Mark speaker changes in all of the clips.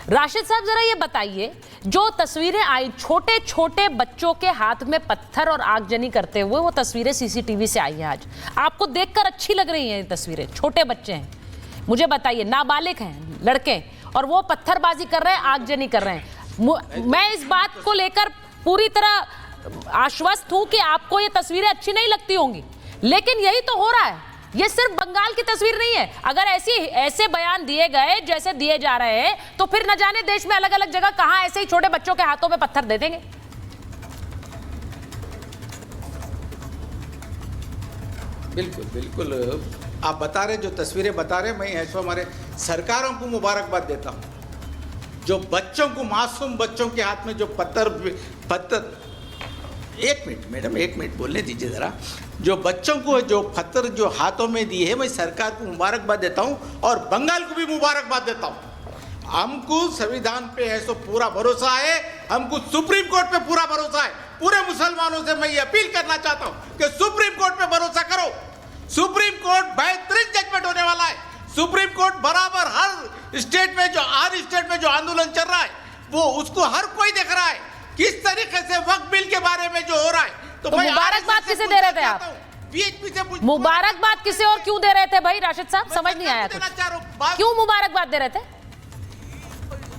Speaker 1: राशिद साहब जरा ये बताइए, जो तस्वीरें आई छोटे छोटे बच्चों के हाथ में पत्थर और आगजनी करते हुए, वो तस्वीरें सीसीटीवी से आई हैं आज, आपको देखकर अच्छी लग रही हैं ये तस्वीरें? छोटे बच्चे हैं, मुझे बताइए, नाबालिग हैं लड़के, और वो पत्थरबाजी कर रहे हैं, आगजनी कर रहे हैं। मैं इस बात को लेकर पूरी तरह आश्वस्त हूं कि आपको ये तस्वीरें अच्छी नहीं लगती होंगी, लेकिन यही तो हो रहा है। ये सिर्फ बंगाल की तस्वीर नहीं है। अगर ऐसे बयान दिए गए जैसे दिए जा रहे हैं, तो फिर न जाने देश में अलग अलग जगह कहां ऐसे ही छोटे बच्चों के हाथों में पत्थर दे देंगे।
Speaker 2: बिल्कुल बिल्कुल, आप बता रहे, जो तस्वीरें बता रहे, मैं ऐसा हमारे सरकारों को मुबारकबाद देता हूं, जो बच्चों को, मासूम बच्चों के हाथ में जो पत्थर एक मिनट मैडम, एक मिनट बोलने दीजिए ज़रा। जो बच्चों को जो पत्थर जो हाथों में दिए है, मैं सरकार को मुबारकबाद देता हूं और बंगाल को भी मुबारकबाद देता हूं। हमको संविधान पे है सो पूरा भरोसा है, हमको सुप्रीम कोर्ट पे पूरा भरोसा है। पूरे मुसलमानों से मैं ये अपील करना चाहता हूं कि सुप्रीम कोर्ट पे भरोसा करो। सुप्रीम कोर्ट बेहतरीन जजमेंट होने वाला है। सुप्रीम कोर्ट बराबर हर स्टेट में जो आंदोलन चल रहा है, वो उसको हर कोई देख रहा है किस तरीके से वक्फ बिल के बारे में जो हो रहा है। तो
Speaker 1: मुबारकबाद किसे दे रहे थे आप? मुबारकबाद किसे और क्यों दे रहे थे भाई राशिद साहब? समझ नहीं आया कुछ। क्यों मुबारकबाद दे रहे थे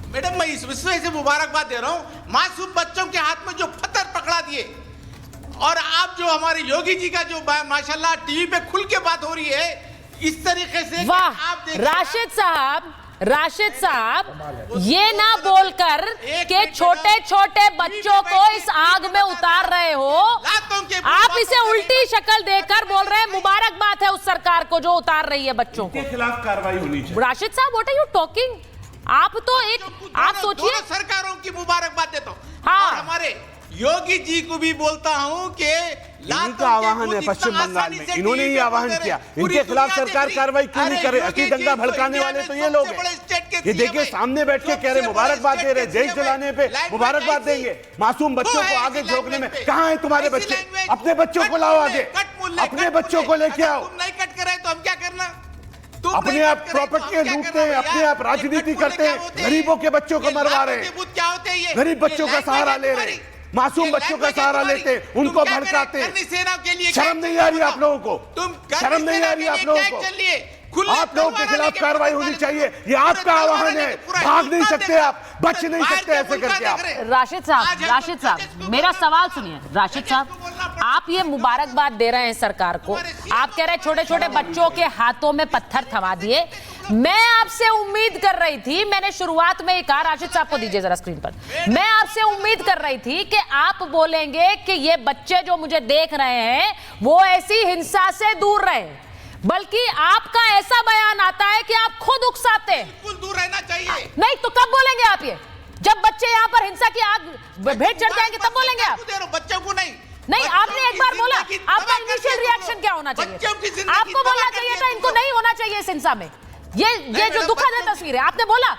Speaker 2: मैडम? मैं इस विषय से मुबारकबाद दे रहा हूं, मासूम बच्चों के हाथ में जो पत्थर पकड़ा दिए, और आप जो हमारे योगी जी का जो माशाल्लाह टीवी पे खुल के बात हो रही है इस तरीके से।
Speaker 1: वाह राशिद साहब, ये ना बोलकर के छोटे छोटे बच्चों को इस आग में उतार रहे हो, आप इसे उल्टी शक्ल देकर बोल रहे हैं मुबारकबाद है उस सरकार को जो उतार रही है बच्चों को।
Speaker 3: खिलाफ कार्रवाई होनी चाहिए।
Speaker 1: राशिद साहब, व्हाट आर यू टॉकिंग? आप तो आप सोचिए,
Speaker 2: सरकारों की मुबारकबाद देता हूँ।
Speaker 1: हाँ,
Speaker 2: और हमारे योगी जी को भी बोलता हूं कि
Speaker 3: इनका आह्वान है पश्चिम बंगाल में, इन्होंने ही आह्वान किया, इनके खिलाफ सरकार कार्रवाई क्यों नहीं करे? असली दंगा भड़काने वाले तो ये लोग हैं। ये देखिए सामने बैठ के कह रहे मुबारकबाद दे रहे, देश जलाने पे मुबारकबाद देंगे, मासूम बच्चों को आगे झोंकने में। कहाँ है तुम्हारे बच्चे? अपने बच्चों को लाओ आगे, अपने बच्चों को लेके आओ।
Speaker 2: नहीं कट करे तो हम क्या करना?
Speaker 3: अपने आप प्रॉपर्टी लूटते हैं, अपने आप राजनीति करते हैं, गरीबों के बच्चों को मरवा रहे हैं, गरीब बच्चों का सहारा ले रहे हैं, मासूम बच्चों का सहारा लेते हैं, उनको भड़काते हैं। शर्म नहीं आ रही आप लोगों को? शर्म नहीं आ रही आप लोगों को? आप लोगों के खिलाफ कार्रवाई होनी चाहिए, ये आपका आह्वान है। भाग नहीं सकते आप, बच नहीं सकते ऐसे करके आप।
Speaker 1: राशिद साहब, मेरा सवाल सुनिए। राशिद साहब, आप ये मुबारकबाद दे रहे हैं सरकार को, आप कह रहे हैं छोटे छोटे बच्चों के हाथों में पत्थर थमा दिए। मैं आपसे उम्मीद कर रही थी, मैंने शुरुआत में ही कहा, राशिद साहब को दीजिए जरा स्क्रीन पर, मैं आपसे उम्मीद कर रही थी कि आप बोलेंगे कि ये बच्चे जो मुझे देख रहे हैं वो ऐसी हिंसा से दूर रहे, बल्कि आपका ऐसा बयान आता है कि आप खुद उकसाते हैं।
Speaker 2: बिल्कुल दूर रहना चाहिए।
Speaker 1: नहीं तो कब बोलेंगे आप ये? जब बच्चे यहाँ पर हिंसा की आग भेंट चढ़ जाएंगे तब बोलेंगे आप?
Speaker 2: बच्चों को
Speaker 1: नहीं, आपने एक बार बोला, आपका इनिशियल रिएक्शन क्या होना चाहिए? आपको बोलना चाहिए था इनको नहीं होना चाहिए इस हिंसा में। ये जो दुखद है तस्वीर है, आपने बोला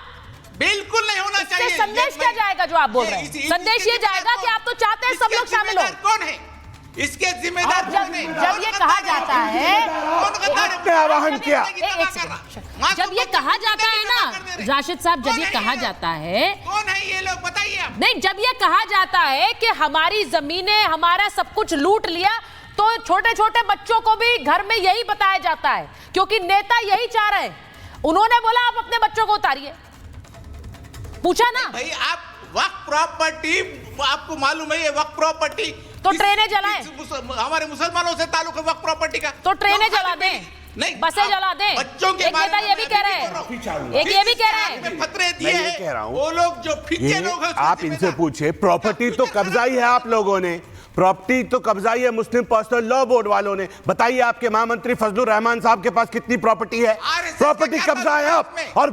Speaker 2: बिल्कुल नहीं होना चाहिए।
Speaker 1: संदेश क्या जाएगा जो आप बोल रहे हैं? संदेश ये जाएगा कि आप तो चाहते हैं सब लोग शामिल हो।
Speaker 2: कौन है इसके जिम्मेदार?
Speaker 1: जब ये कहा जाता है,
Speaker 3: आह्वान किया,
Speaker 1: जब ये कहा जाता है ना राशिद साहब, जब ये कहा जाता है,
Speaker 2: कौन है ये लोग बताइए आप?
Speaker 1: नहीं, जब ये कहा जाता है कि हमारी जमीनें, हमारा सब कुछ लूट लिया, तो छोटे छोटे बच्चों को भी घर में यही बताया जाता है, क्योंकि नेता यही चाह रहे हैं। उन्होंने बोला आप अपने बच्चों को उतारिए, पूछा ना
Speaker 2: भाई आप वक्फ प्रॉपर्टी, आपको मालूम है ये वक्फ प्रॉपर्टी,
Speaker 1: तो ट्रेनें जलाएं।
Speaker 2: हमारे मुसलमानों से ताल्लुक है वक्फ प्रॉपर्टी का,
Speaker 1: तो ट्रेनें जला दें,
Speaker 2: नहीं
Speaker 1: बसें जला दें।
Speaker 2: बच्चों के
Speaker 1: एक नेता ये भी कह रहे हैं, एक ये भी कह रहे हैं,
Speaker 2: खतरे दिए हैं वो लोग जो फिक्के लोग हैं।
Speaker 3: आप इनसे पूछे, प्रॉपर्टी तो कब्जा ही है आप लोगों ने, प्रॉपर्टी तो कब्जा ही है मुस्लिम पर्सनल लॉ बोर्ड वालों ने। बताइए आपके महामंत्री फजलुर रहमान साहब के पास कितनी प्रॉपर्टी है? प्रॉपर्टी कब्जा है आप, और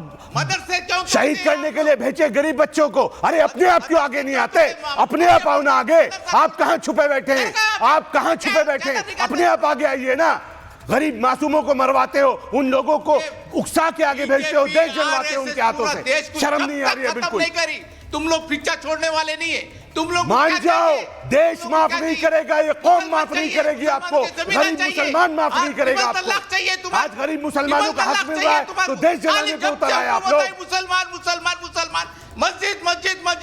Speaker 3: शहीद करने के लिए भेजे गरीब बच्चों को। अरे अपने आप क्यों आगे नहीं आते? अपने आप आओ ना आगे, आप कहां छुपे बैठे हैं? आप कहां छुपे बैठे हैं? अपने आप आगे आइए ना। गरीब मासूमों को मरवाते हो, उन लोगों को उकसा के आगे भेजते हो, देश जलवाते हो उनके हाथों से। शर्म नहीं आ रही है बिल्कुल?
Speaker 2: तुम लोग पिक्चर छोड़ने वाले नहीं है, तुम लोग
Speaker 3: मान जाओ, देश माफ नहीं करेगा, ये कौम माफ नहीं करेगी आपको, गरीब मुसलमान माफ नहीं करेगा आपको। आज गरीब मुसलमानों का हक मिल रहा है तो देश जलाने को उतर आए आप लोग।
Speaker 2: मुसलमान मुसलमान मुसलमान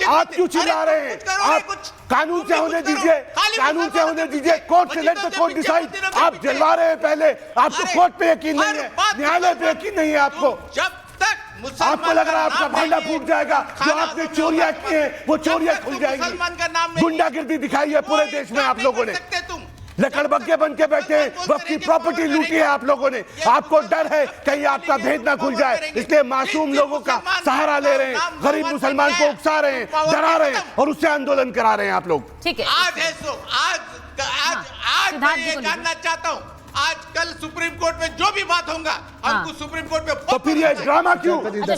Speaker 3: आप क्यों चिल्ला रहे हैं? आप कानून से होने दीजिए, कानून से होने दीजिए। कोर्ट से लेट द कोर्ट डिसाइड। आप जलवा रहे हैं पहले, आपको कोर्ट पे यकीन नहीं है, न्यायालय पे यकीन नहीं है आपको।
Speaker 2: जब तक
Speaker 3: आपको लग रहा है आपका भांडा फूट जाएगा, जो आपने चोरियां की हैं वो चोरियां खुल जाएंगी। गुंडागिर्दी दिखाई है पूरे देश में आप लोगों ने, लकड़बग्गे बन के बैठे हैं, वक्त की प्रॉपर्टी लूटी है आप लोगों ने। आपको डर है कहीं आपका भेद ना खुल जाए, इसलिए मासूम लोगों का सहारा ले रहे हैं, गरीब मुसलमान को उकसा रहे हैं, डरा रहे हैं और उससे आंदोलन करा रहे हैं आप लोग।
Speaker 1: ठीक है,
Speaker 2: आज है सो आज मैं ये जानना चाहता हूँ, आज कल सुप्रीम कोर्ट में जो भी बात होगा, हमको सुप्रीम कोर्ट में
Speaker 3: तो फिर ये ड्रामा क्यों?